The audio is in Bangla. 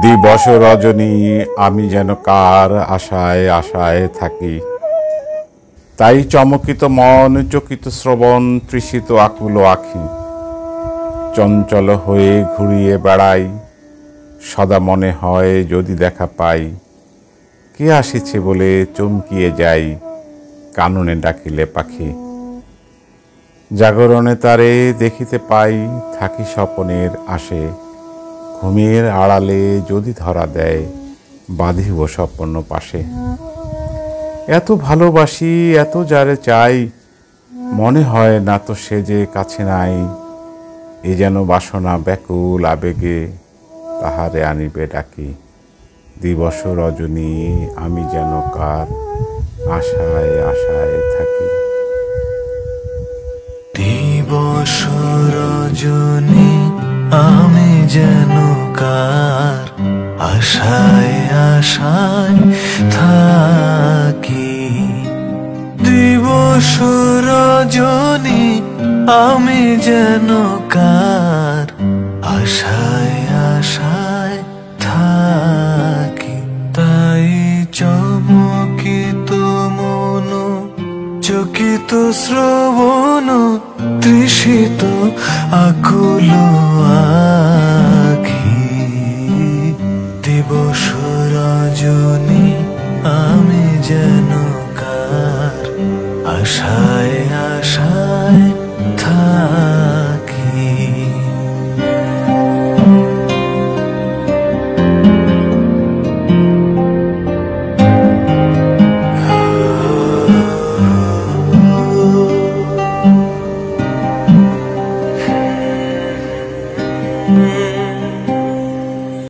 দিবস রজনী আমি যেন কার আশায় আশায় থাকি। তাই চমকিত মন, চকিত শ্রবণ, তৃষিত আকুল আখি, চঞ্চল হয়ে ঘুরিয়ে বেড়াই। সদা মনে হয় যদি দেখা পাই, কে আসিছে বলে চমকিয়ে যাই, কাননে ডাকিলে পাখি। জাগরণে তারে দেখিতে পাই, থাকি স্বপনের আসে। ঘুমের আড়ালে যদি ধরা দেয়, বাঁধিব স্বপ্ন পাশে। এত ভালোবাসি, এত যারে চাই, মনে হয় না তো সে যে কাছে নাই। এ যেন বাসনা ব্যাকুল আবেগে, তাহারে আনিবে ডাকি। দিবস রজনী আমি যেন কার আশায় আশায় থাকি। দিবস রজনী আমি যেন কার আশায় আশায় থাকি। দিবস রজনী আমি যেন কার আশায় আশায় থাকি। তাই চমকিত মন, চকিত শ্রবণ, তৃষিত আকুল আখি। দিবস রজনী আমি যেন কার আশায় আশায় থাকি।